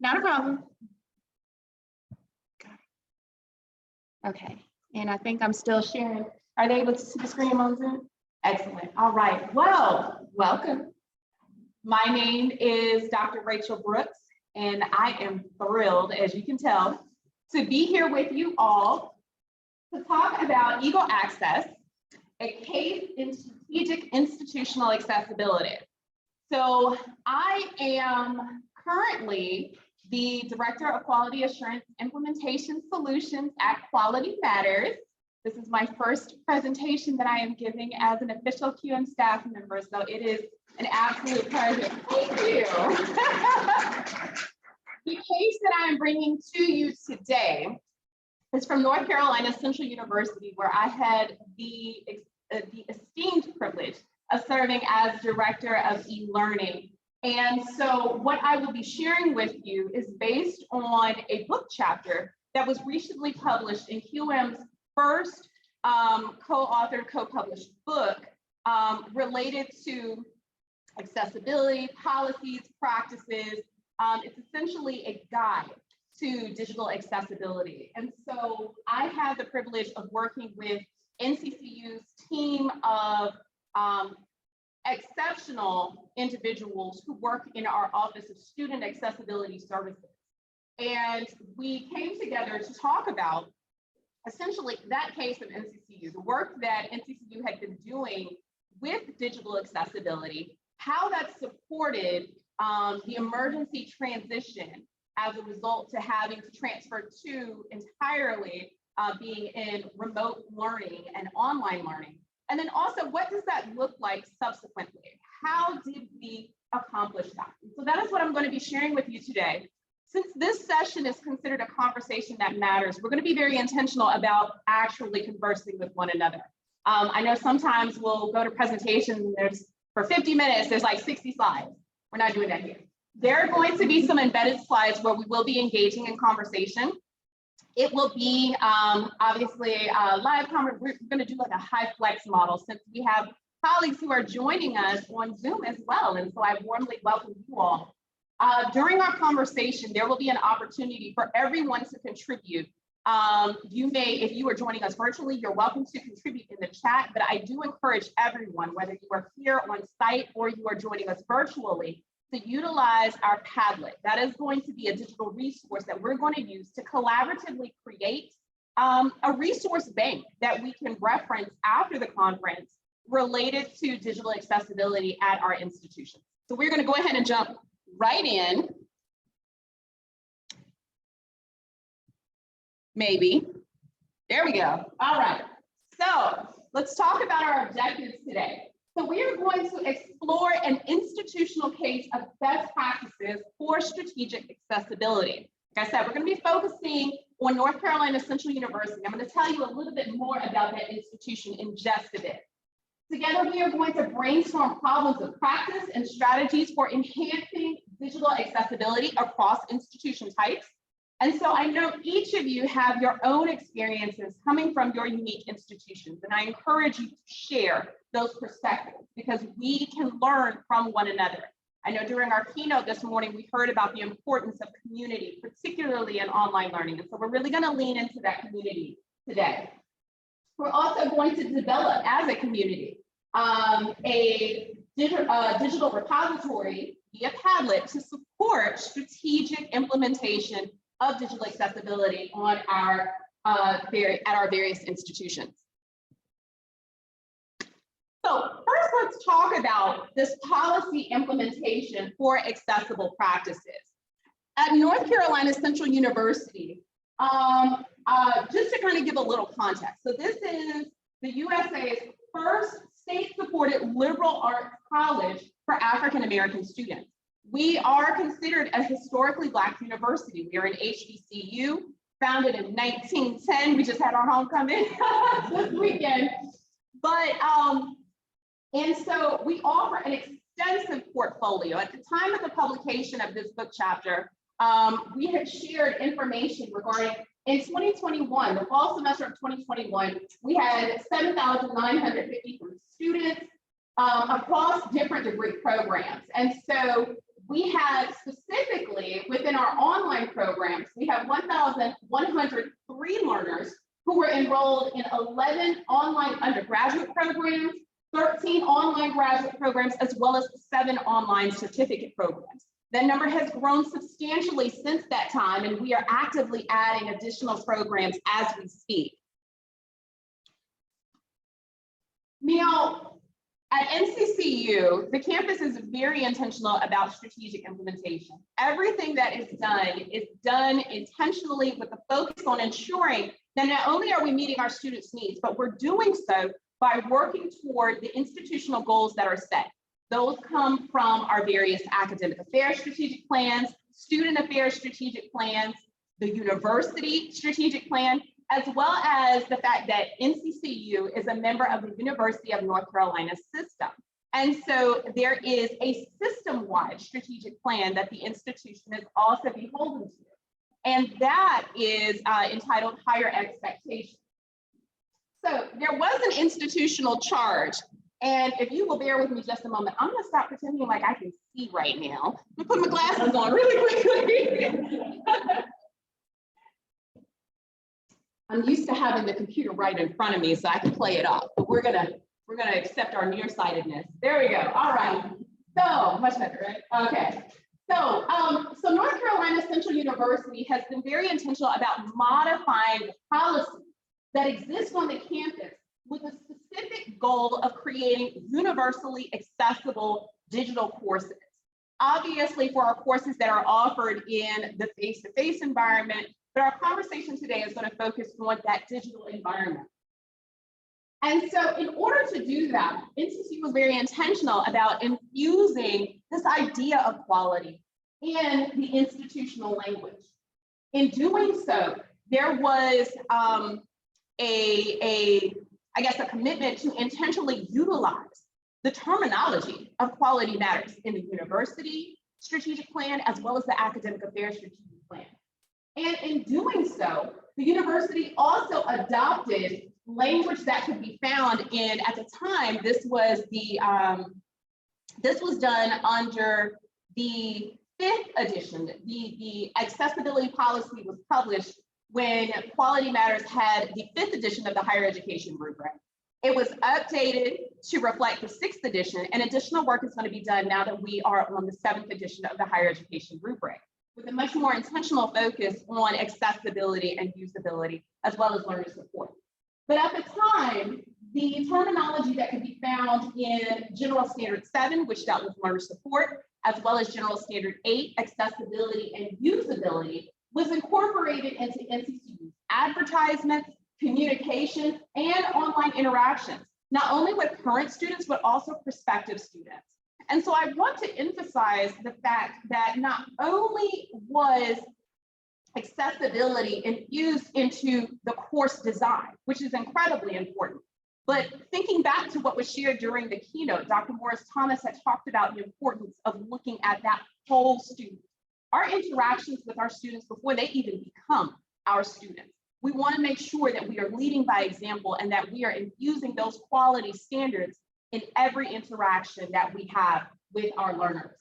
Not a problem. Okay, and I think I'm still sharing. Are they able to see the screen on Zoom? Excellent. All right. Well, welcome. My name is Dr. Racheal Brooks, and I am thrilled, as you can tell, to be here with you all to talk about Eagle Access, a case in strategic institutional accessibility. So I am currently the Director of Quality Assurance Implementation Solutions at Quality Matters. This is my first presentation that I am giving as an official QM staff member, so it is an absolute pleasure. Thank you. The case that I am bringing to you today is from North Carolina Central University, where I had the esteemed privilege of serving as Director of E-Learning. And so what I will be sharing with you is based on a book chapter that was recently published in QM's first co-authored, co-published book related to accessibility, policies, practices. It's essentially a guide to digital accessibility. And so I had the privilege of working with NCCU's team of exceptional individuals who work in our Office of Student Accessibility Services. And we came together to talk about essentially that case of NCCU, the work that NCCU had been doing with digital accessibility, how that supported the emergency transition as a result to having to transfer to entirely being in remote learning and online learning. And then also, what does that look like subsequently? How did we accomplish that? So that is what I'm going to be sharing with you today. Since this session is considered a conversation that matters, we're going to be very intentional about actually conversing with one another. I know sometimes we'll go to presentations, there's for 50 minutes, there's like 60 slides. We're not doing that here. There are going to be some embedded slides where we will be engaging in conversation. It will be obviously live conversation. We're going to do like a high flex model since we have colleagues who are joining us on Zoom as well. And so I warmly welcome you all. During our conversation, there will be an opportunity for everyone to contribute. You may, if you are joining us virtually, you're welcome to contribute in the chat, but I do encourage everyone, whether you are here on site or you are joining us virtually, to utilize our Padlet. That is going to be a digital resource that we're going to use to collaboratively create a resource bank that we can reference after the conference related to digital accessibility at our institution. So we're going to go ahead and jump right in. Maybe. There we go. All right. So let's talk about our objectives today. So we are going to explore an institutional case of best practices for strategic accessibility. Like I said, we're going to be focusing on North Carolina Central University. I'm going to tell you a little bit more about that institution in just a bit. Together, we are going to brainstorm problems of practice and strategies for enhancing digital accessibility across institution types. And so I know each of you have your own experiences coming from your unique institutions, and I encourage you to share those perspectives because we can learn from one another. I know during our keynote this morning, we heard about the importance of community, particularly in online learning. And so we're really going to lean into that community today. We're also going to develop as a community a digital repository via Padlet to support strategic implementation of digital accessibility on our at our various institutions. So first, let's talk about this policy implementation for accessible practices. At North Carolina Central University, just to kind of give a little context. So this is the USA's first state-supported liberal arts college for African-American students. We are considered a historically Black university. We are an HBCU, founded in 1910. We just had our homecoming this weekend. But, and so we offer an extensive portfolio. At the time of the publication of this book chapter, we had shared information regarding, in 2021, the fall semester of 2021, we had 7,953 students across different degree programs. And so we had specifically within our online programs, we have 1,103 learners who were enrolled in 11 online undergraduate programs, 13 online graduate programs, as well as 7 online certificate programs. That number has grown substantially since that time, and we are actively adding additional programs as we speak. Now, at NCCU, the campus is very intentional about strategic implementation. Everything that is done intentionally with the focus on ensuring that not only are we meeting our students' needs, but we're doing so by working toward the institutional goals that are set. Those come from our various academic affairs strategic plans, student affairs strategic plans, the university strategic plan, as well as the fact that NCCU is a member of the University of North Carolina system. And so there is a system-wide strategic plan that the institution is also beholden to. And that is entitled Higher Expectations. So there was an institutional charge. And if you will bear with me just a moment, I'm gonna stop pretending like I can see right now. I'm gonna put my glasses on really quickly. I'm used to having the computer right in front of me so I can play it off, but we're gonna accept our nearsightedness. There we go, all right. So, much better, right? Okay. So North Carolina Central University has been very intentional about modifying the policies that exist on the campus with a specific goal of creating universally accessible digital courses. Obviously, for our courses that are offered in the face-to-face environment, but our conversation today is going to focus on that digital environment. And so in order to do that, NCC was very intentional about infusing this idea of quality in the institutional language. In doing so, there was I guess, a commitment to intentionally utilize the terminology of quality matters in the university strategic plan, as well as the academic affairs strategic plan. And in doing so, the university also adopted language that could be found in, at the time, this was done under the 5th edition. The accessibility policy was published when Quality Matters had the 5th edition of the higher education rubric. It was updated to reflect the 6th edition, and additional work is going to be done now that we are on the 7th edition of the higher education rubric, with a much more intentional focus on accessibility and usability, as well as learner support. But at the time, the terminology that could be found in General Standard 7, which dealt with learner support, as well as General Standard 8, accessibility and usability, was incorporated into NCCU's advertisements, communication, and online interactions, not only with current students, but also prospective students. And so I want to emphasize the fact that not only was accessibility infused into the course design, which is incredibly important, but thinking back to what was shared during the keynote, Dr. Morris Thomas had talked about the importance of looking at that whole student. Our interactions with our students before they even become our students. We want to make sure that we are leading by example and that we are infusing those quality standards in every interaction that we have with our learners.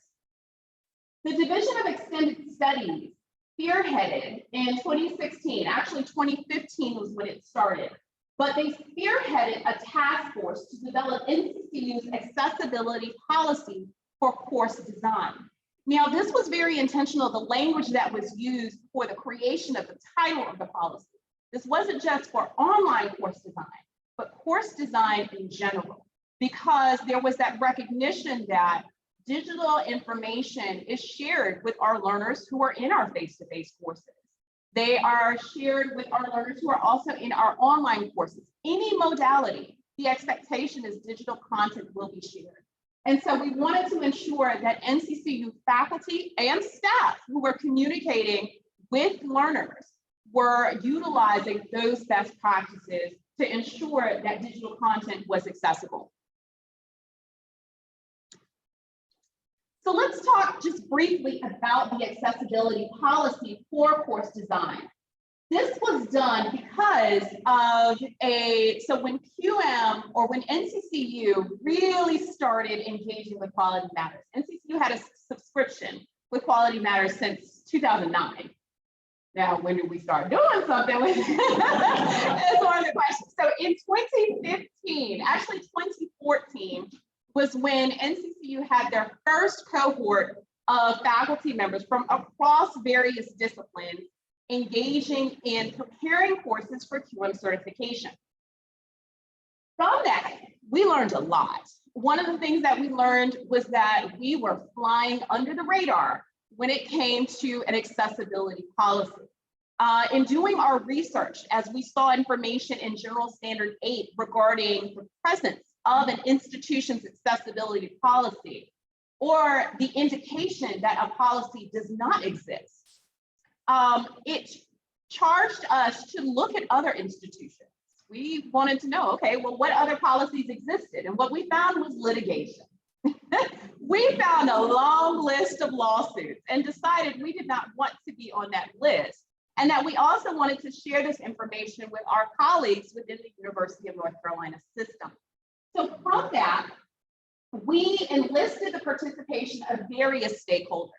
The Division of Extended Studies spearheaded in 2016, actually 2015 was when it started, but they spearheaded a task force to develop NCCU's accessibility policy for course design. Now, this was very intentional, the language that was used for the creation of the title of the policy. This wasn't just for online course design, but course design in general, because there was that recognition that digital information is shared with our learners who are in our face-to-face courses. They are shared with our learners who are also in our online courses. Any modality, the expectation is digital content will be shared. And so we wanted to ensure that NCCU faculty and staff who were communicating with learners were utilizing those best practices to ensure that digital content was accessible. So let's talk just briefly about the accessibility policy for course design. This was done because of so when QM or when NCCU really started engaging with Quality Matters, NCCU had a subscription with Quality Matters since 2009. Now, when did we start doing something with it? That's one of the questions. So in 2015, actually 2014, was when NCCU had their first cohort of faculty members from across various disciplines engaging in preparing courses for QM certification. From that, we learned a lot. One of the things that we learned was that we were flying under the radar when it came to an accessibility policy. In doing our research, as we saw information in General Standard 8 regarding the presence of an institution's accessibility policy, or the indication that a policy does not exist, it charged us to look at other institutions. We wanted to know, okay, well, what other policies existed? And what we found was litigation. We found a long list of lawsuits and decided we did not want to be on that list, and that we also wanted to share this information with our colleagues within the University of North Carolina system. So from that, we enlisted the participation of various stakeholders.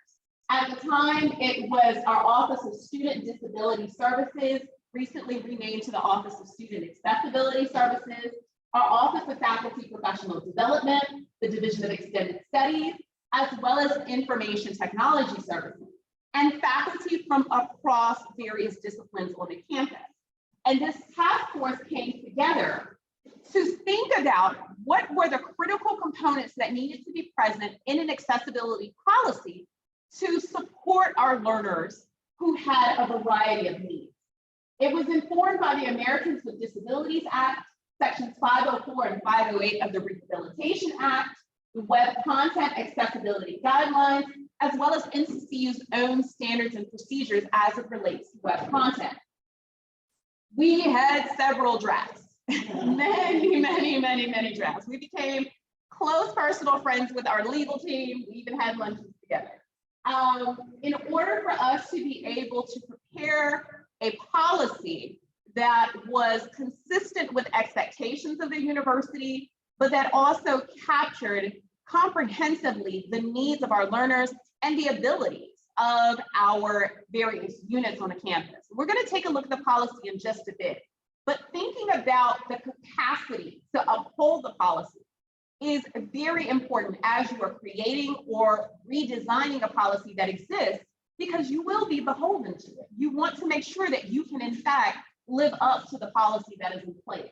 At the time, it was our Office of Student Disability Services, recently renamed to the Office of Student Accessibility Services, our Office of Faculty Professional Development, the Division of Extended Studies, as well as Information Technology Services, and faculty from across various disciplines on the campus. And this task force came together to think about what were the critical components that needed to be present in an accessibility policy to support our learners who had a variety of needs. It was informed by the Americans with Disabilities Act, Sections 504 and 508 of the Rehabilitation Act, the Web Content Accessibility Guidelines, as well as NCCU's own standards and procedures as it relates to web content. We had several drafts, many drafts. We became close personal friends with our legal team. We even had lunches together. In order for us to be able to prepare a policy that was consistent with expectations of the university, but that also captured comprehensively the needs of our learners and the abilities of our various units on the campus. We're going to take a look at the policy in just a bit, but thinking about the capacity to uphold the policy is very important as you are creating or redesigning a policy that exists, because you will be beholden to it. You want to make sure that you can, in fact, live up to the policy that is in place.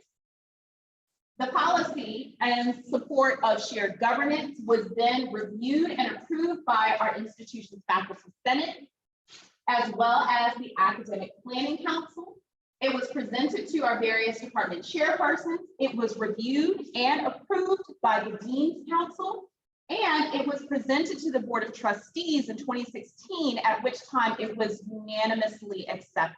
The policy and support of shared governance was then reviewed and approved by our institution's faculty senate, as well as the academic planning council. It was presented to our various department chairpersons. It was reviewed and approved by the dean's council, and it was presented to the board of trustees in 2016, at which time it was unanimously accepted.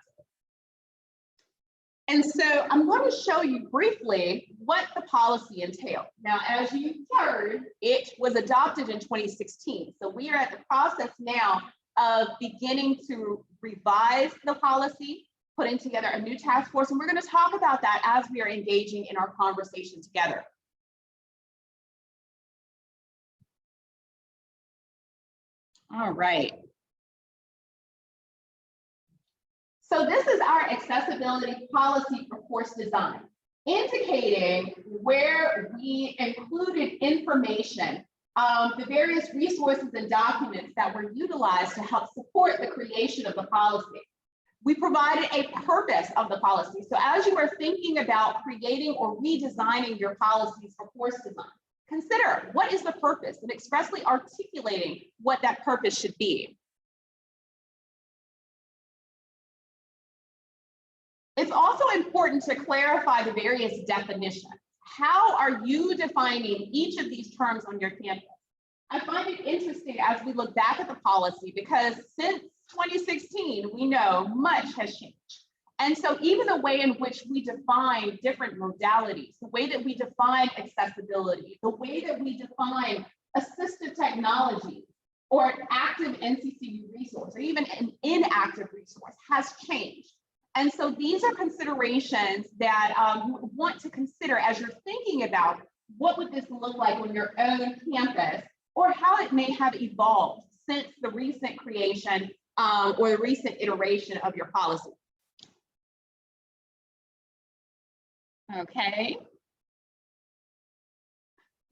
And so I'm going to show you briefly what the policy entailed. Now, as you heard, it was adopted in 2016. So we are at the process now of beginning to revise the policy, putting together a new task force, and we're going to talk about that as we are engaging in our conversation together. All right. So this is our accessibility policy for course design, indicating where we included information, the various resources and documents that were utilized to help support the creation of the policy. We provided a purpose of the policy. So as you are thinking about creating or redesigning your policies for course design, consider what is the purpose and expressly articulating what that purpose should be. It's also important to clarify the various definitions. How are you defining each of these terms on your campus? I find it interesting as we look back at the policy, because since 2016, we know much has changed. And so even the way in which we define different modalities, the way that we define accessibility, the way that we define assistive technology or an active NCCU resource, or even an inactive resource, has changed. And so these are considerations that you want to consider as you're thinking about what would this look like on your own campus, or how it may have evolved since the recent creation or the recent iteration of your policy. Okay.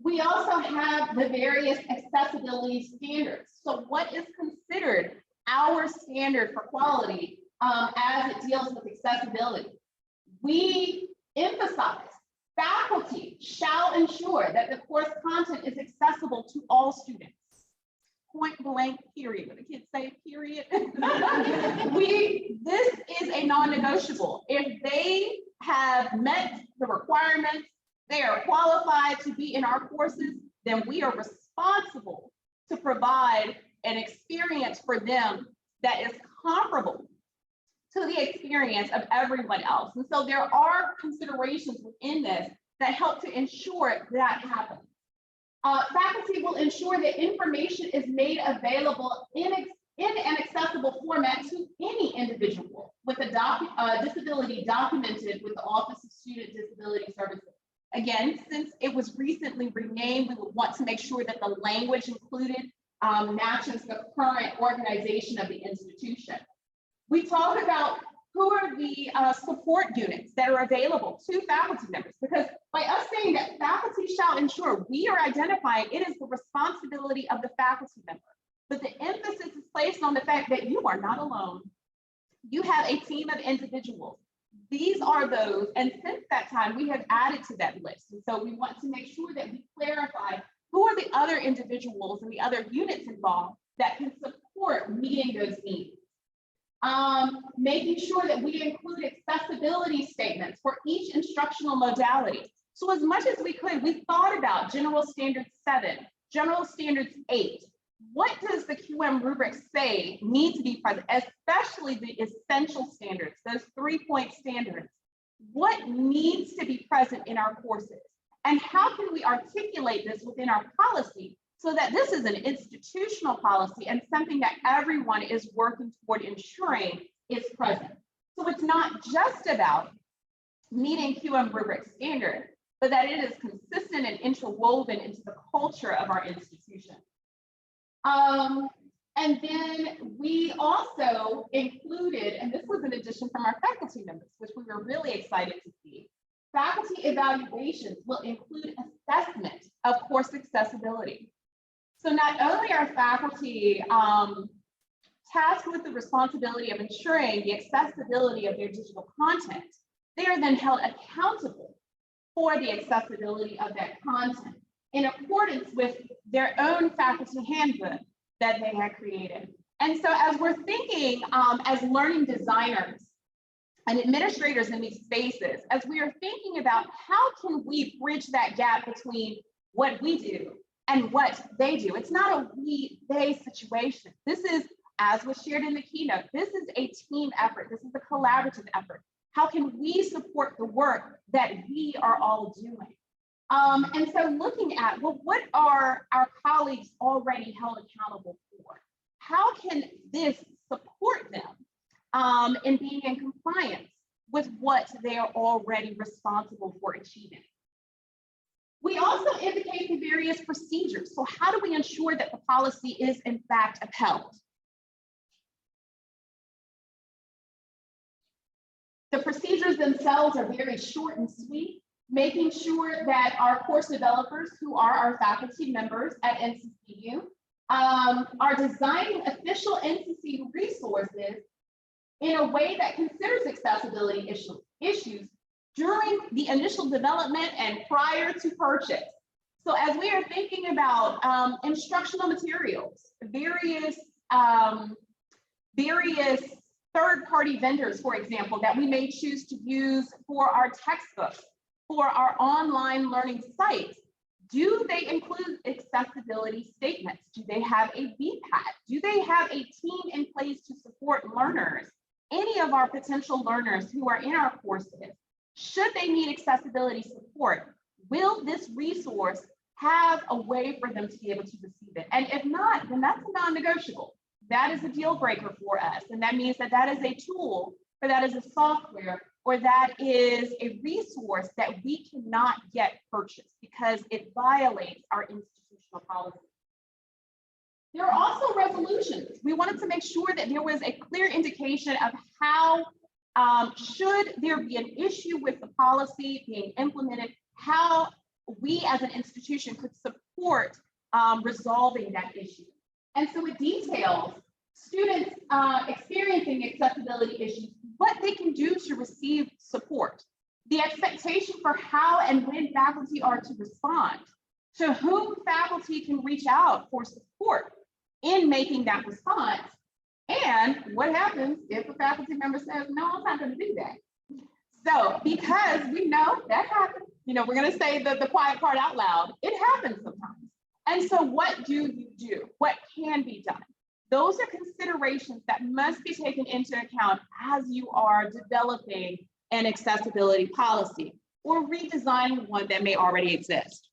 We also have the various accessibility standards. So what is considered our standard for quality as it deals with accessibility? We emphasize faculty shall ensure that the course content is accessible to all students. Point blank, period. When the kids say period, this is a non-negotiable. If they have met the requirements, they are qualified to be in our courses, then we are responsible to provide an experience for them that is comparable to the experience of everyone else. And so there are considerations within this that help to ensure that happens. Faculty will ensure that information is made available in an accessible format to any individual with a disability documented with the Office of Student Disability Services. Again, since it was recently renamed, we would want to make sure that the language included matches the current organization of the institution. We talk about who are the support units that are available to faculty members, because by us saying that faculty shall ensure, we are identifying it is the responsibility of the faculty member. But the emphasis is placed on the fact that you are not alone. You have a team of individuals. These are those, and since that time, we have added to that list. And so we want to make sure that we clarify who are the other individuals and the other units involved that can support meeting those needs. Making sure that we include accessibility statements for each instructional modality. So as much as we could, we thought about General Standards 7, General Standards 8. What does the QM rubric say need to be present, especially the essential standards, those 3-point standards? What needs to be present in our courses? And how can we articulate this within our policy so that this is an institutional policy and something that everyone is working toward ensuring is present? So it's not just about meeting QM rubric standard, but that it is consistent and interwoven into the culture of our institution. And then we also included, and this was an addition from our faculty members, which we were really excited to see, faculty evaluations will include assessment of course accessibility. So not only are faculty tasked with the responsibility of ensuring the accessibility of their digital content, they are then held accountable for the accessibility of that content in accordance with their own faculty handbook that they had created. And so as we're thinking as learning designers and administrators in these spaces, as we are thinking about how can we bridge that gap between what we do and what they do, it's not a we-they situation. This is, as was shared in the keynote, this is a team effort. This is a collaborative effort. How can we support the work that we are all doing? And so looking at, well, what are our colleagues already held accountable for? How can this support them in being in compliance with what they are already responsible for achieving? We also indicate the various procedures. So how do we ensure that the policy is in fact upheld? The procedures themselves are very short and sweet, making sure that our course developers, who are our faculty members at NCCU, are designing official NCCU resources in a way that considers accessibility issues during the initial development and prior to purchase. So as we are thinking about instructional materials, various third-party vendors, for example, that we may choose to use for our textbooks, for our online learning sites, do they include accessibility statements? Do they have a VPAT? Do they have a team in place to support learners? Any of our potential learners who are in our courses, should they need accessibility support, will this resource have a way for them to be able to receive it? And if not, then that's a non-negotiable. That is a deal breaker for us. And that means that that is a tool, or that is a software, or that is a resource that we cannot yet purchase because it violates our institutional policy. There are also resolutions. We wanted to make sure that there was a clear indication of how, should there be an issue with the policy being implemented, how we as an institution could support resolving that issue. And so it details students experiencing accessibility issues, what they can do to receive support, the expectation for how and when faculty are to respond, to whom faculty can reach out for support in making that response, and what happens if a faculty member says, no, I'm not going to do that. So because we know that happens, you know, we're going to say the quiet part out loud, it happens sometimes. And so what do you do? What can be done? Those are considerations that must be taken into account as you are developing an accessibility policy or redesigning one that may already exist.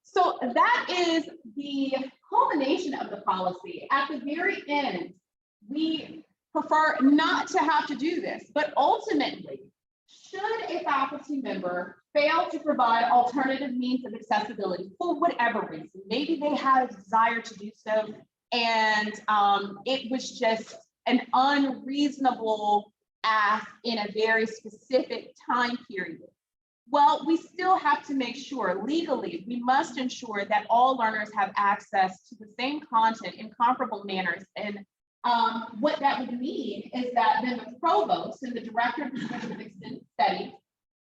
So that is the culmination of the policy. At the very end, we prefer not to have to do this, but ultimately, should a faculty member fail to provide alternative means of accessibility for whatever reason, maybe they had a desire to do so, and it was just an unreasonable ask in a very specific time period. Well, we still have to make sure legally, we must ensure that all learners have access to the same content in comparable manners. And what that would mean is that then the provost and the director of the Division of Extended Studies,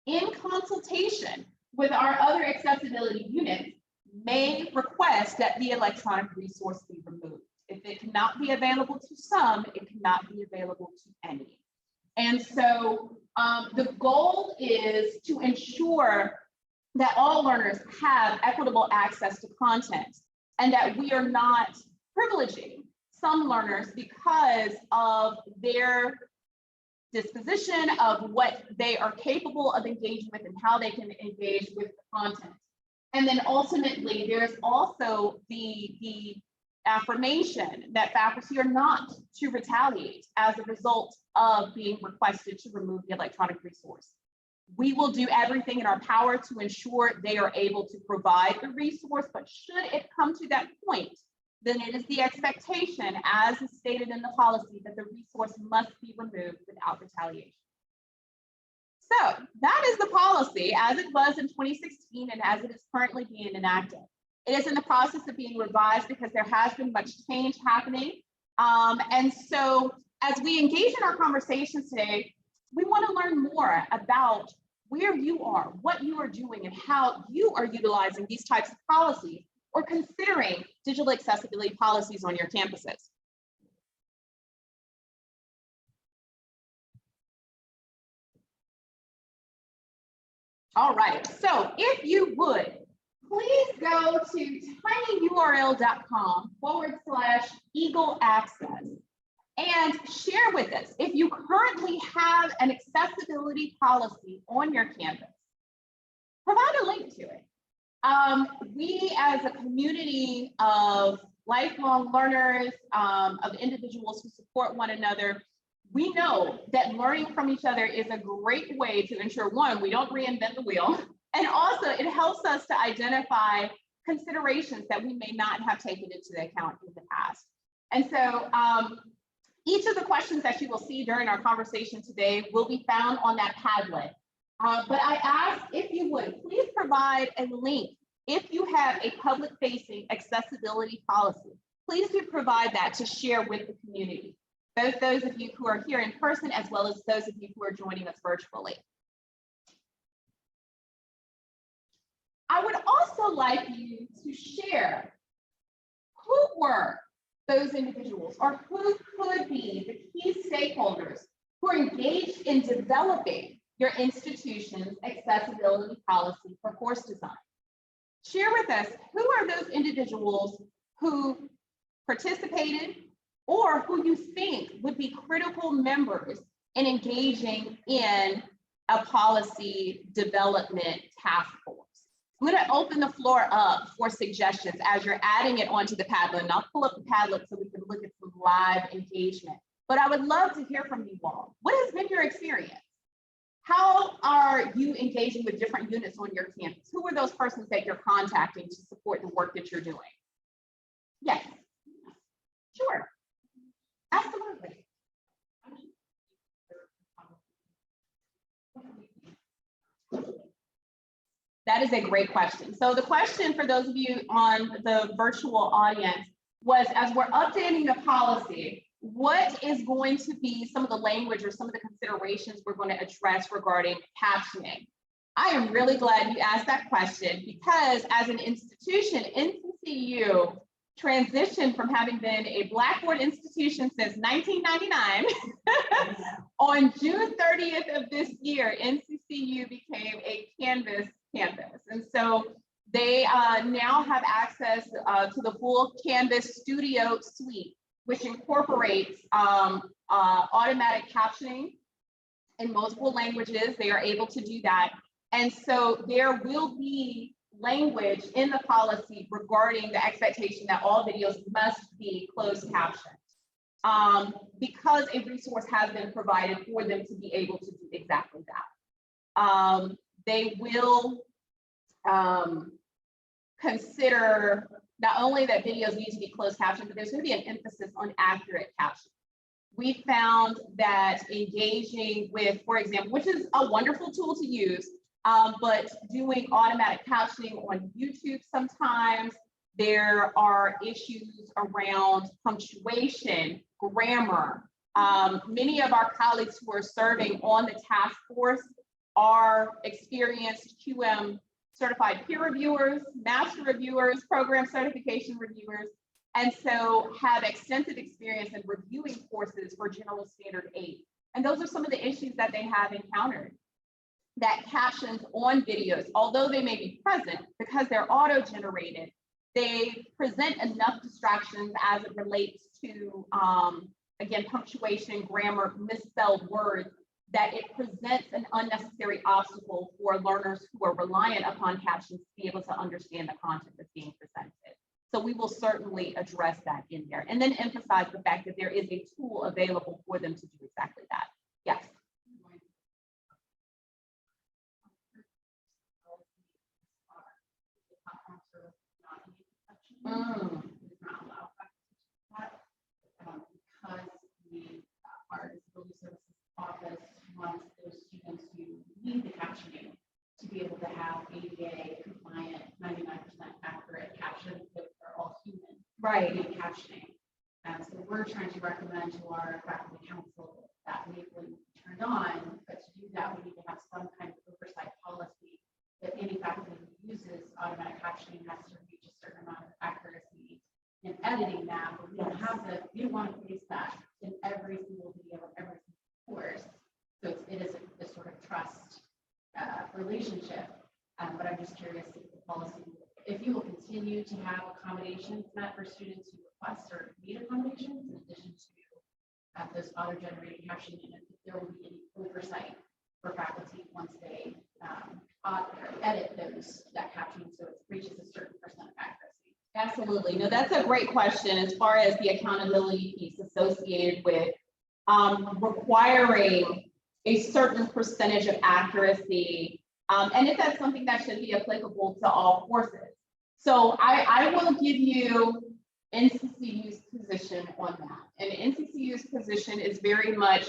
in consultation with our other accessibility units, may request that the electronic resource be removed. If it cannot be available to some, it cannot be available to any. And so the goal is to ensure that all learners have equitable access to content and that we are not privileging some learners because of their disposition of what they are capable of engaging with and how they can engage with the content. And then ultimately, there's also the affirmation that faculty are not to retaliate as a result of being requested to remove the electronic resource. We will do everything in our power to ensure they are able to provide the resource, but should it come to that point, then it is the expectation, as is stated in the policy, that the resource must be removed without retaliation. So that is the policy as it was in 2016 and as it is currently being enacted. It is in the process of being revised because there has been much change happening. And so as we engage in our conversations today, we want to learn more about where you are, what you are doing, and how you are utilizing these types of policies or considering digital accessibility policies on your campuses. All right, so if you would, please go to tinyurl.com/Eagle Access and share with us if you currently have an accessibility policy on your campus. Provide a link to it. We as a community of lifelong learners, of individuals who support one another, we know that learning from each other is a great way to ensure, one, we don't reinvent the wheel, and also it helps us to identify considerations that we may not have taken into account in the past. And so each of the questions that you will see during our conversation today will be found on that Padlet. But I ask, if you would, please provide a link. If you have a public-facing accessibility policy, please do provide that to share with the community, both those of you who are here in person as well as those of you who are joining us virtually. I would also like you to share who were those individuals or who could be the key stakeholders who are engaged in developing your institution's accessibility policy for course design. Share with us who are those individuals who participated or who you think would be critical members in engaging in a policy development task force. I'm going to open the floor up for suggestions as you're adding it onto the Padlet, and I'll pull up the Padlet so we can look at some live engagement. But I would love to hear from you all. What has been your experience? how are you engaging with different units on your campus? Who are those persons that you're contacting to support the work that you're doing? Yes, sure, absolutely. That is a great question. So the question for those of you on the virtual audience was, as we're updating the policy, what is going to be some of the language or some of the considerations we're going to address regarding captioning? I am really glad you asked that question, because as an institution, NCCU transitioned from having been a Blackboard institution since 1999. On June 30th of this year, NCCU became a Canvas campus. And so they now have access to the full Canvas Studio suite, which incorporates automatic captioning in multiple languages. They are able to do that. And so there will be language in the policy regarding the expectation that all videos must be closed captioned, because a resource has been provided for them to be able to do exactly that. They will consider not only that videos need to be closed captioned, but there's going to be an emphasis on accurate captioning. We found that engaging with, for example, which is a wonderful tool to use, but doing automatic captioning on YouTube sometimes, there are issues around punctuation, grammar. Many of our colleagues who are serving on the task force are experienced QM certified peer reviewers, master reviewers, program certification reviewers, and so have extensive experience in reviewing courses for General Standard 8. And those are some of the issues that they have encountered. That captions on videos, although they may be present, because they're auto-generated, they present enough distractions as it relates to, again, punctuation, grammar, misspelled words, that it presents an unnecessary obstacle for learners who are reliant upon captions to be able to understand the content that's being presented. So we will certainly address that in there, and then emphasize the fact that there is a tool available for them to do exactly that. Yes. Because our disability services office wants those students who need the captioning to be able to have ADA compliant, 99% accurate captions that are all human. Right. Captioning. So we're trying to recommend to our faculty council that labeling be turned on, but to do that, we need to have some kind of oversight policy that any faculty who uses automatic captioning has to reach a certain amount of accuracy in editing that, but we don't have the, we don't want to place that in every single video, every single course. So it is a sort of trust relationship. But I'm just curious if the policy, if you will continue to have accommodations met for students who request or need accommodations, in addition to those auto-generated captioning units, if there will be any oversight for faculty once they edit that captioning so it reaches a certain percent of accuracy. Absolutely. No, that's a great question as far as the accountability piece associated with requiring a certain percentage of accuracy, and if that's something that should be applicable to all courses. So I will give you NCCU's position on that. And NCCU's position is very much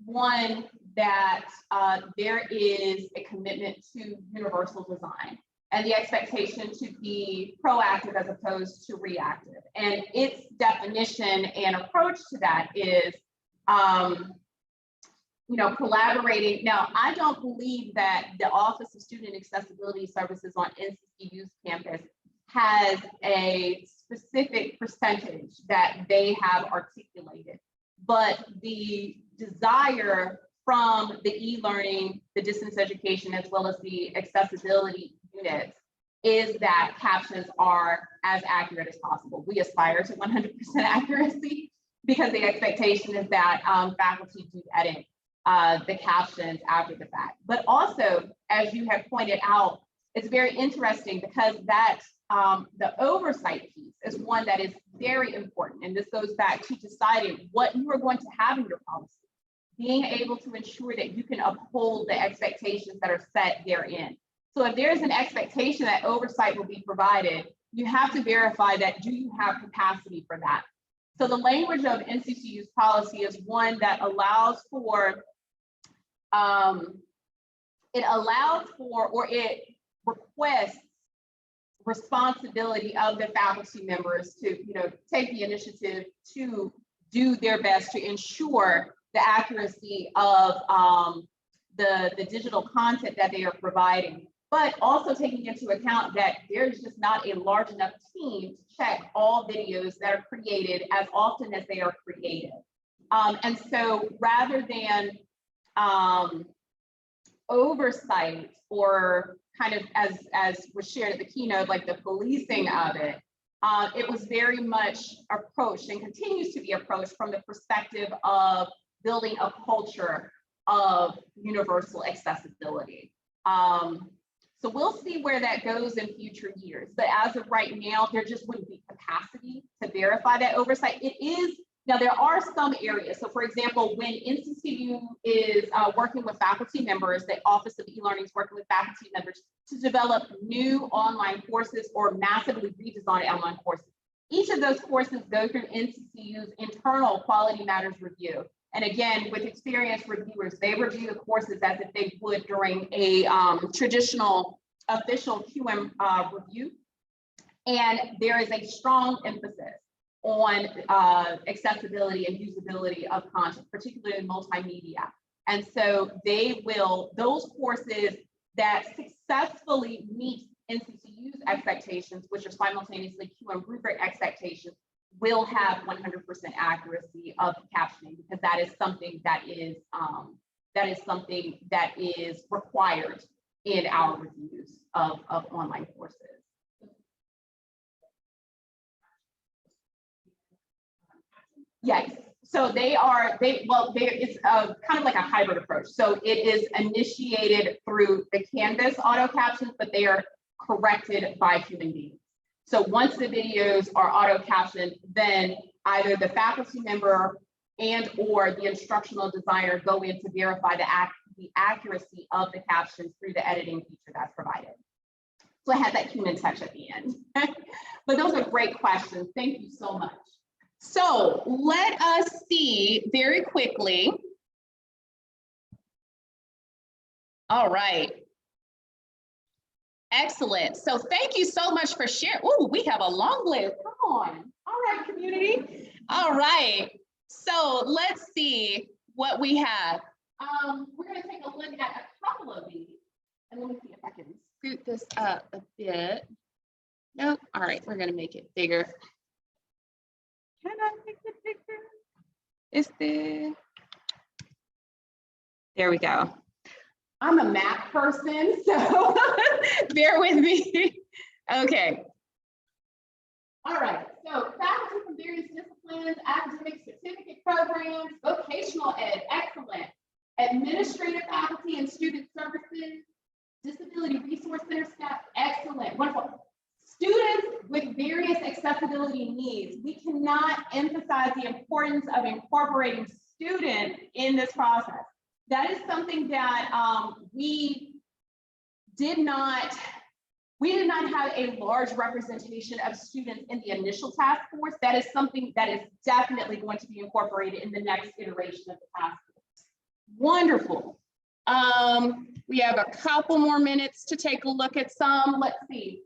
one that there is a commitment to universal design and the expectation to be proactive as opposed to reactive. And its definition and approach to that is, collaborating. Now, I don't believe that the Office of Student Accessibility Services on NCCU's campus has a specific percentage that they have articulated, but the desire from the e-learning, the distance education, as well as the accessibility units is that captions are as accurate as possible. We aspire to 100% accuracy because the expectation is that faculty do edit the captions after the fact. But also, as you have pointed out, it's very interesting because that the oversight piece is one that is very important. And this goes back to deciding what you are going to have in your policy. being able to ensure that you can uphold the expectations that are set therein. So if there's an expectation that oversight will be provided, you have to verify that, do you have capacity for that? So the language of NCCU's policy is one that allows for, it requests responsibility of the faculty members to, take the initiative to do their best to ensure the accuracy of the digital content that they are providing, but also taking into account that there's just not a large enough team to check all videos that are created as often as they are created. And so rather than oversight, or kind of as was shared at the keynote, like the policing of it, it was very much approached and continues to be approached from the perspective of building a culture of universal accessibility. So we'll see where that goes in future years. But as of right now, there just wouldn't be capacity to verify that oversight. It is, now there are some areas. So for example, when NCCU is working with faculty members, the Office of E-Learning is working with faculty members to develop new online courses or massively redesigned online courses. Each of those courses go through NCCU's internal quality matters review. And again, with experienced reviewers, they review the courses as if they would during a traditional official QM review. And there is a strong emphasis on accessibility and usability of content, particularly in multimedia. And so those courses that successfully meet NCCU's expectations, which are simultaneously QM rubric expectations, will have 100% accuracy of captioning, because that is something that is required in our reviews of online courses. Yes, so it's kind of like a hybrid approach. So it is initiated through the Canvas auto captions, but they are corrected by human beings. So once the videos are auto captioned, then either the faculty member and or the instructional designer go in to verify the accuracy of the captions through the editing feature that's provided. So I had that human touch at the end. But those are great questions. Thank you so much. So let us see very quickly. All right. Excellent. So thank you so much for sharing. Oh, we have a long list. Come on. All right, community. All right. So let's see what we have. We're going to take a look at a couple of these. And let me see if I can scoot this up a bit. Nope. All right. We're going to make it bigger. Can I make it bigger? Is there we go. I'm a map person, so bear with me. Okay. All right, so faculty from various disciplines, academic certificate programs, vocational ed, excellent. Administrative faculty and student services, disability resource center staff, excellent, wonderful. Students with various accessibility needs. We cannot emphasize the importance of incorporating students in this process. That is something that we did not have a large representation of students in the initial task force. That is something that is definitely going to be incorporated in the next iteration of the task force. Wonderful. We have a couple more minutes to take a look at some. Let's see.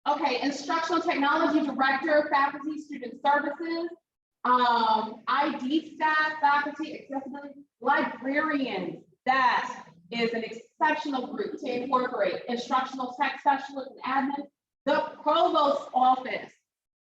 Okay, instructional technology director, faculty, student services. ID staff, faculty, accessibility, librarians. That is an exceptional group to incorporate. Instructional tech specialists and admin. The provost's office.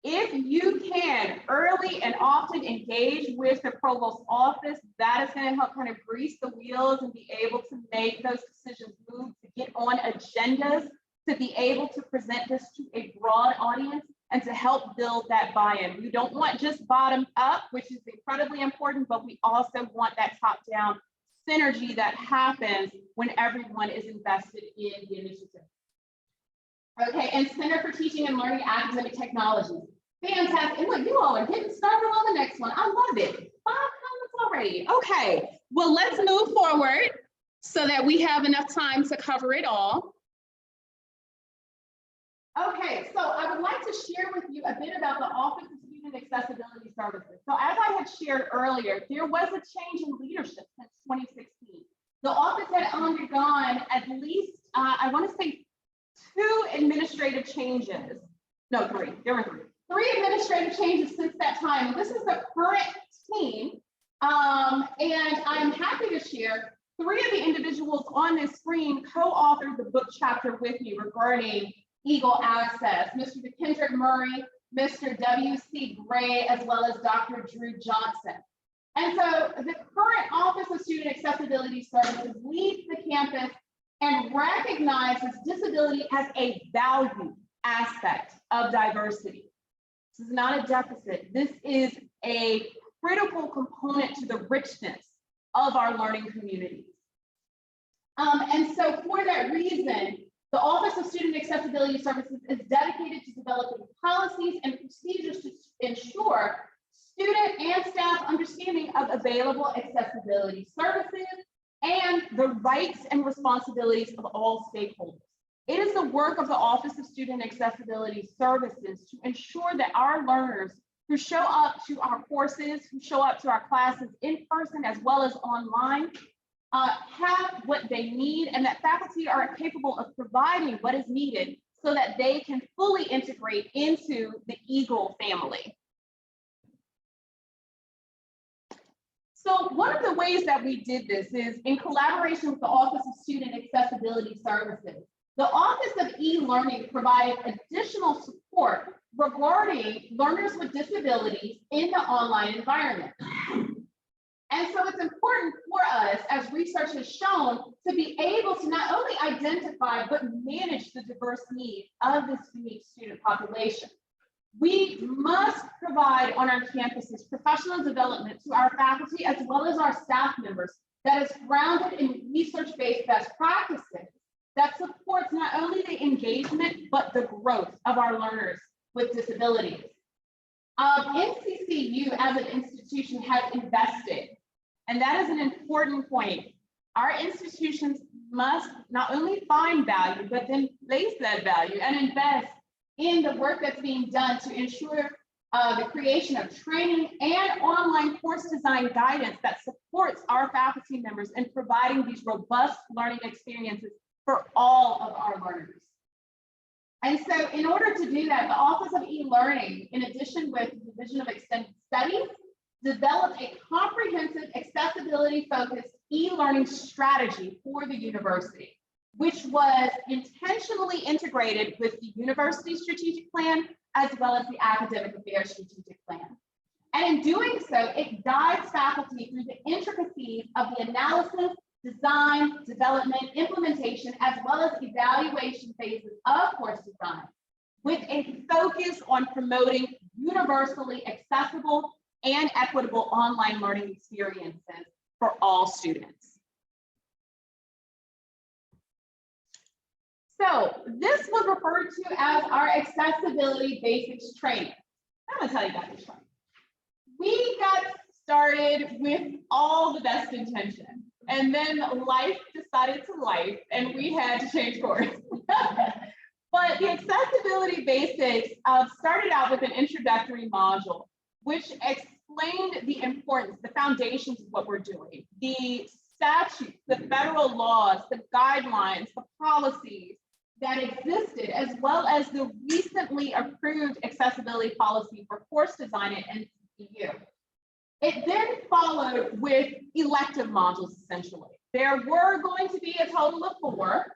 If you can early and often engage with the provost's office, that is going to help kind of grease the wheels and be able to make those decisions move, to get on agendas, to be able to present this to a broad audience, and to help build that buy-in. We don't want just bottom up, which is incredibly important, but we also want that top-down synergy that happens when everyone is invested in the initiative. Okay, and Center for Teaching and Learning Academic Technology. Fantastic. And look, you all are getting started on the next one. I love it. 5 comments already. Okay, well, let's move forward so that we have enough time to cover it all. Okay, so I would like to share with you a bit about the Office of Student Accessibility Services. So as I had shared earlier, there was a change in leadership since 2016. The office had undergone at least, I want to say, 2 administrative changes. No, 3. There were 3. 3 administrative changes since that time. This is the current team. And I'm happy to share 3 of the individuals on this screen co-authored the book chapter with me regarding Eagle Access, Mr. DeKendrick Murray, Mr. W.C. Gray, as well as Dr. Drew Johnson. And so the current Office of Student Accessibility Services leads the campus and recognizes disability as a value aspect of diversity. This is not a deficit. This is a critical component to the richness of our learning communities. And so for that reason, the Office of Student Accessibility Services is dedicated to developing policies and procedures to ensure student and staff understanding of available accessibility services and the rights and responsibilities of all stakeholders. It is the work of the Office of Student Accessibility Services to ensure that our learners who show up to our courses, who show up to our classes in person as well as online, have what they need, and that faculty are capable of providing what is needed so that they can fully integrate into the Eagle family. So one of the ways that we did this is in collaboration with the Office of Student Accessibility Services. The Office of e-Learning provided additional support regarding learners with disabilities in the online environment. And so it's important for us, as research has shown, to be able to not only identify, but manage the diverse needs of this unique student population. We must provide on our campuses professional development to our faculty as well as our staff members that is grounded in research-based best practices that supports not only the engagement, but the growth of our learners with disabilities. NCCU as an institution has invested, and that is an important point. Our institutions must not only find value, but then place that value and invest in the work that's being done to ensure the creation of training and online course design guidance that supports our faculty members in providing these robust learning experiences for all of our learners. And so in order to do that, the Office of e-Learning, in addition with the Division of Extended Studies, developed a comprehensive accessibility-focused e-learning strategy for the university, which was intentionally integrated with the university strategic plan, as well as the academic affairs strategic plan. And in doing so, it guides faculty through the intricacies of the analysis, design, development, implementation, as well as evaluation phases of course design, with a focus on promoting universally accessible and equitable online learning experiences for all students. So this was referred to as our accessibility basics training. I'm gonna tell you about this training. We got started with all the best intention, and then life decided to life, and we had to change course. But the accessibility basics started out with an introductory module, which explained the importance, the foundations of what we're doing, the statutes, the federal laws, the guidelines, the policies that existed, as well as the recently approved accessibility policy for course design at NCCU. It then followed with elective modules, essentially. There were going to be a total of 4,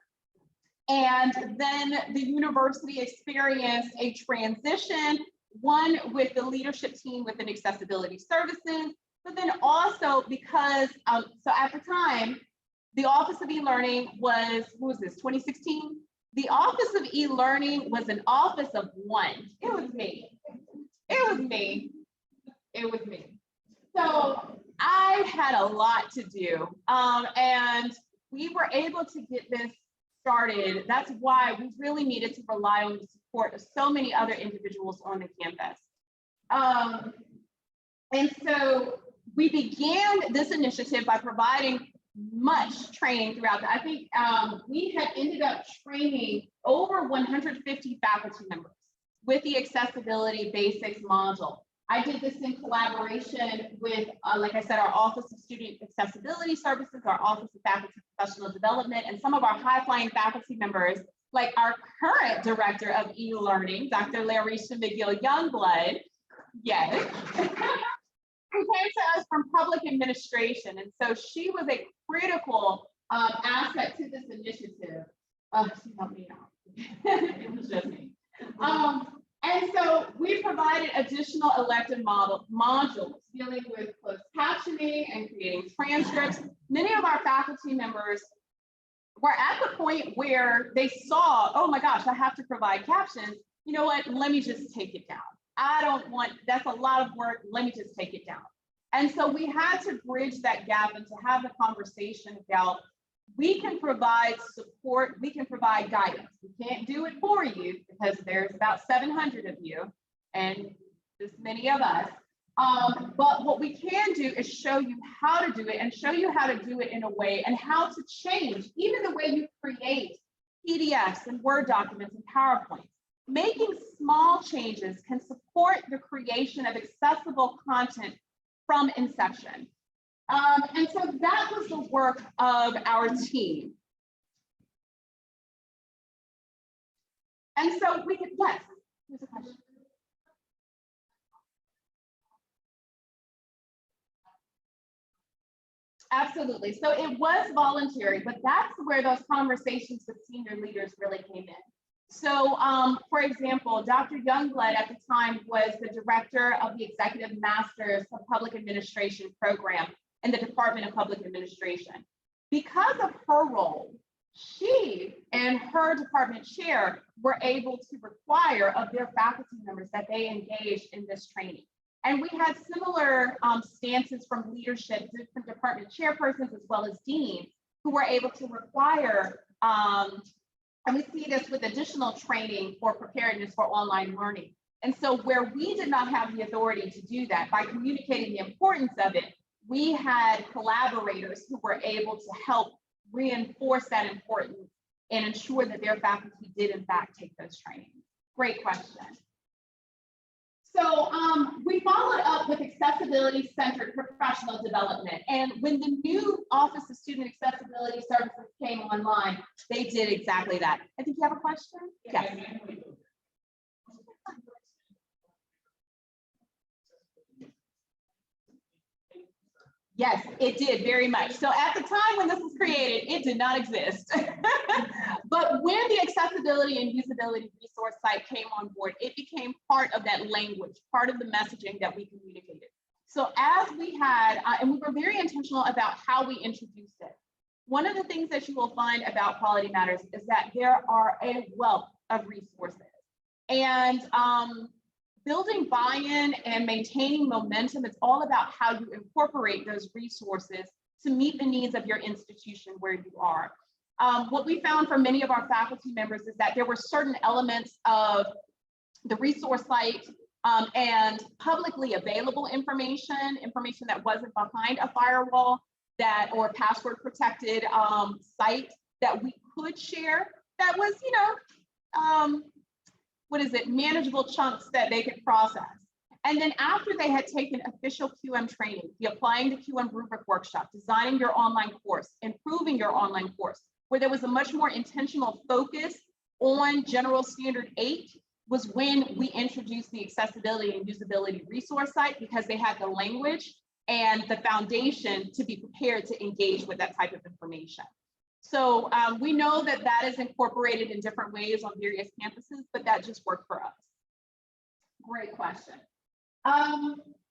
and then the university experienced a transition, one with the leadership team within accessibility services, but then also because, so at the time, the Office of e-Learning was, who was this, 2016? The Office of e-Learning was an office of one. It was me. It was me. It was me. So I had a lot to do, and we were able to get this started. That's why we really needed to rely on the support of so many other individuals on the campus. And so we began this initiative by providing much training throughout. I think we had ended up training over 150 faculty members with the accessibility basics module. I did this in collaboration with, like I said, our Office of Student Accessibility Services, our Office of Faculty Professional Development, and some of our high-flying faculty members, like our current Director of E-Learning, Dr. Racheal Youngblood, yes, who came to us from public administration. And so she was a critical asset to this initiative. She helped me out. It was just me. And so we provided additional elective modules dealing with closed captioning and creating transcripts. Many of our faculty members were at the point where they saw, oh my gosh, I have to provide captions. You know what, let me just take it down. I don't want, that's a lot of work, let me just take it down. And so we had to bridge that gap and to have a conversation about, we can provide support, we can provide guidance. We can't do it for you because there's about 700 of you and this many of us. But what we can do is show you how to do it and show you how to do it in a way and how to change even the way you create PDFs and Word documents and PowerPoints. Making small changes can support the creation of accessible content from inception. And so that was the work of our team. And so we could, yes, here's a question. Absolutely. So it was voluntary, but that's where those conversations with senior leaders really came in. So, for example, Dr. Youngblood at the time was the director of the Executive Masters of Public Administration program in the Department of Public Administration. Because of her role, she and her department chair were able to require of their faculty members that they engage in this training. And we had similar stances from leadership, different department chairpersons, as well as deans, who were able to require, and we see this with additional training for preparedness for online learning. And so where we did not have the authority to do that, by communicating the importance of it, we had collaborators who were able to help reinforce that importance and ensure that their faculty did in fact take those trainings. Great question. So we followed up with accessibility-centered professional development. And when the new Office of Student Accessibility Services came online, they did exactly that. I think you have a question? Yes. Yes, it did very much. So at the time when this was created, it did not exist. But when the accessibility and usability resource site came on board, it became part of that language, part of the messaging that we communicated. So as we had, and we were very intentional about how we introduced it. One of the things that you will find about Quality Matters is that there are a wealth of resources. And building buy-in and maintaining momentum, it's all about how you incorporate those resources to meet the needs of your institution where you are. What we found for many of our faculty members is that there were certain elements of the resource site and publicly available information that wasn't behind a firewall or password protected site that we could share that was, manageable chunks that they could process. And then after they had taken official QM training, the Applying the QM Rubric workshop, designing your online course, improving your online course, where there was a much more intentional focus on General Standard 8, was when we introduced the accessibility and usability resource site, because they had the language and the foundation to be prepared to engage with that type of information. So we know that that is incorporated in different ways on various campuses, but that just worked for us. Great question.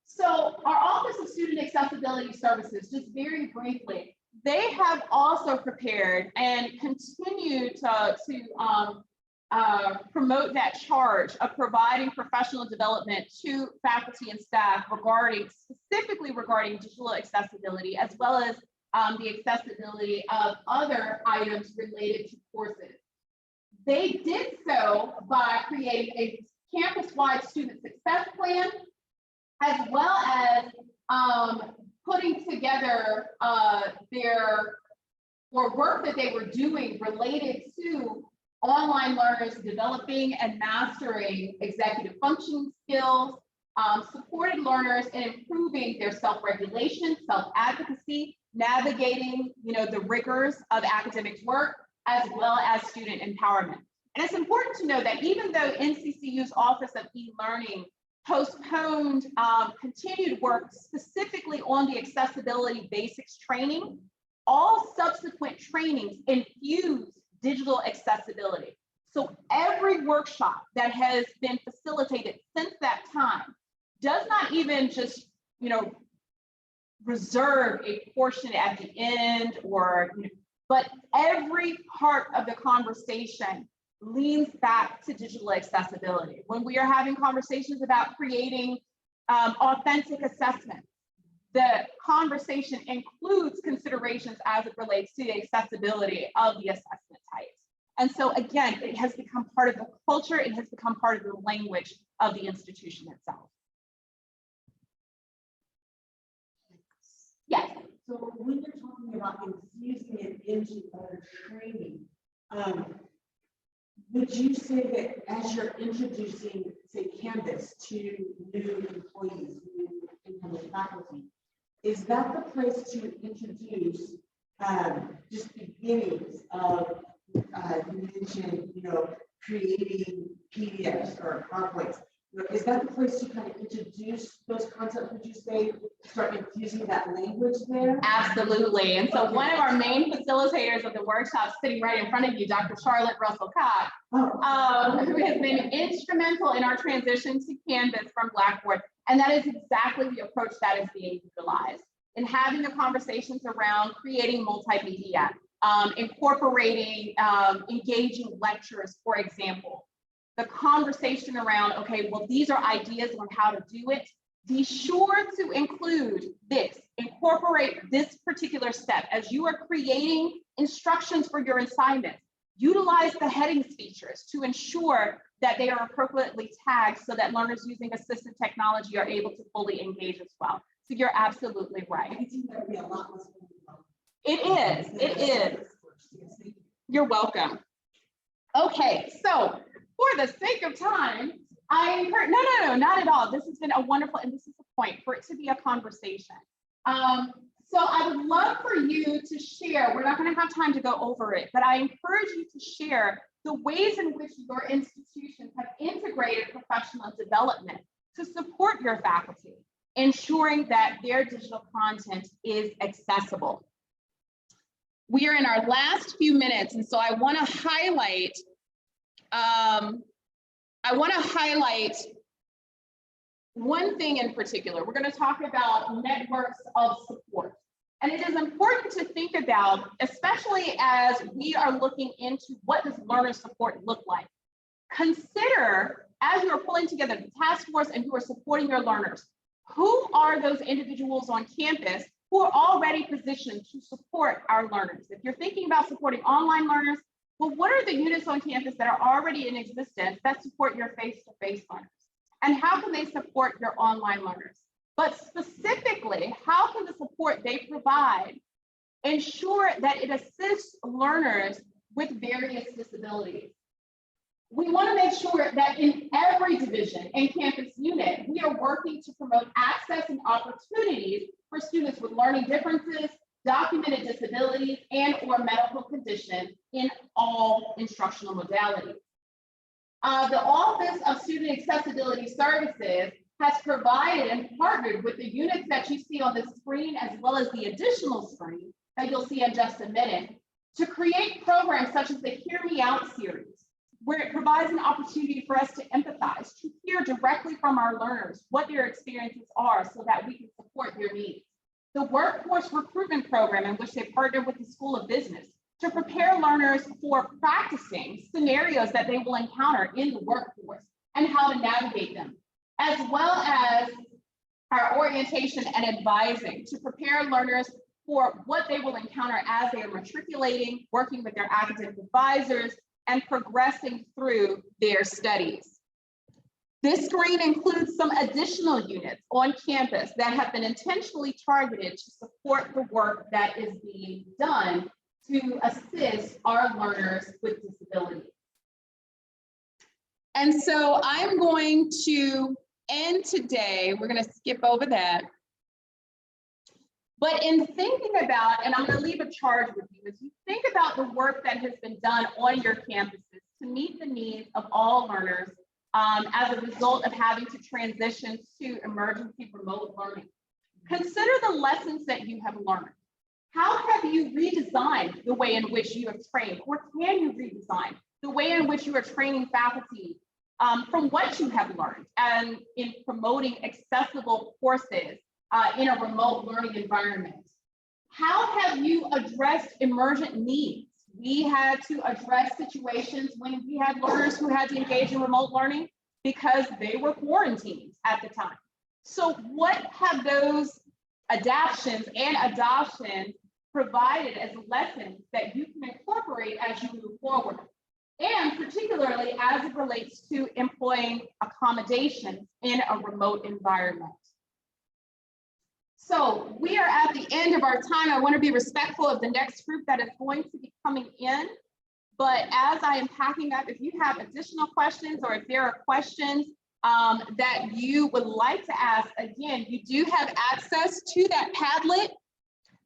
So our Office of Student Accessibility Services, just very briefly, they have also prepared and continue to promote that charge of providing professional development to faculty and staff specifically regarding digital accessibility, as well as the accessibility of other items related to courses. They did so by creating a campus-wide student success plan, as well as putting together work that they were doing related to online learners developing and mastering executive functioning skills, supported learners in improving their self-regulation, self-advocacy, navigating, the rigors of academic work, as well as student empowerment. And it's important to know that even though NCCU's Office of E-Learning postponed continued work specifically on the accessibility basics training, all subsequent trainings infuse digital accessibility. So every workshop that has been facilitated since that time does not even just, reserve a portion at the end but every part of the conversation leans back to digital accessibility. When we are having conversations about creating authentic assessments, the conversation includes considerations as it relates to the accessibility of the assessment types. And so again, it has become part of the culture, it has become part of the language of the institution itself. Yes. So when you're talking about infusing it into other training, would you say that as you're introducing, say, Canvas to new employees, new incoming faculty, is that the place to introduce just beginnings of, you mentioned, creating PDFs or PowerPoints? Is that the place to kind of introduce those concepts? Would you say start infusing that language there? Absolutely. And so one of our main facilitators of the workshop sitting right in front of you, Dr. Charlotte Russell-Cox, who has been instrumental in our transition to Canvas from Blackboard. And that is exactly the approach that is being utilized in having the conversations around creating multimedia, incorporating engaging lectures, for example. The conversation around, okay, well, these are ideas on how to do it. Be sure to include this, incorporate this particular step. As you are creating instructions for your assignments, utilize the headings features to ensure that they are appropriately tagged so that learners using assistive technology are able to fully engage as well. So you're absolutely right. It is. You're welcome. Okay, so for the sake of time, no, not at all. This has been a wonderful, and this is the point, for it to be a conversation. So I would love for you to share, we're not going to have time to go over it, but I encourage you to share the ways in which your institutions have integrated professional development to support your faculty, ensuring that their digital content is accessible. We are in our last few minutes, and so I want to highlight one thing in particular. We're going to talk about networks of support. And it is important to think about, especially as we are looking into what does learner support look like. Consider, as you are pulling together the task force and who are supporting your learners, who are those individuals on campus who are already positioned to support our learners? If you're thinking about supporting online learners, well, what are the units on campus that are already in existence that support your face-to-face learners? And how can they support your online learners? But specifically, how can the support they provide ensure that it assists learners with various disabilities? We want to make sure that in every division and campus unit, we are working to promote access and opportunities for students with learning differences, documented disabilities, and or medical conditions in all instructional modalities. The Office of Student Accessibility Services has provided and partnered with the units that you see on the screen, as well as the additional screen that you'll see in just a minute, to create programs such as the Hear Me Out series, where it provides an opportunity for us to empathize, to hear directly from our learners what their experiences are so that we can support their needs. The Workforce Recruitment Program, in which they partner with the School of Business to prepare learners for practicing scenarios that they will encounter in the workforce and how to navigate them, as well as our orientation and advising to prepare learners for what they will encounter as they are matriculating, working with their academic advisors, and progressing through their studies. This screen includes some additional units on campus that have been intentionally targeted to support the work that is being done to assist our learners with disabilities. And so I'm going to end today, we're going to skip over that. But in thinking about, and I'm going to leave a charge with you, as you think about the work that has been done on your campuses to meet the needs of all learners as a result of having to transition to emergency remote learning, consider the lessons that you have learned. How have you redesigned the way in which you have trained, or can you redesign the way in which you are training faculty from what you have learned and in promoting accessible courses in a remote learning environment? How have you addressed emergent needs? We had to address situations when we had learners who had to engage in remote learning because they were quarantined at the time. So what have those adaptions and adoptions provided as lessons that you can incorporate as you move forward? And particularly as it relates to employing accommodations in a remote environment. So we are at the end of our time. I want to be respectful of the next group that is going to be coming in. But as I am packing up, if you have additional questions or if there are questions that you would like to ask, again, you do have access to that Padlet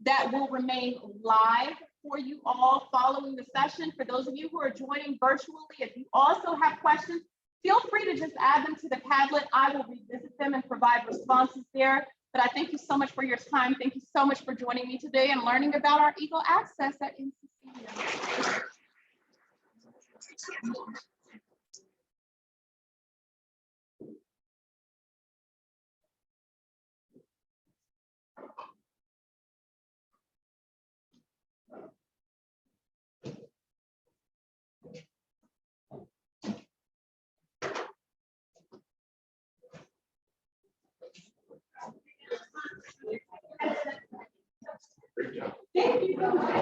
that will remain live for you all following the session. For those of you who are joining virtually, if you also have questions, feel free to just add them to the Padlet. I will revisit them and provide responses there. But I thank you so much for your time. Thank you so much for joining me today and learning about our Eagle Access at NCCU. Thank you.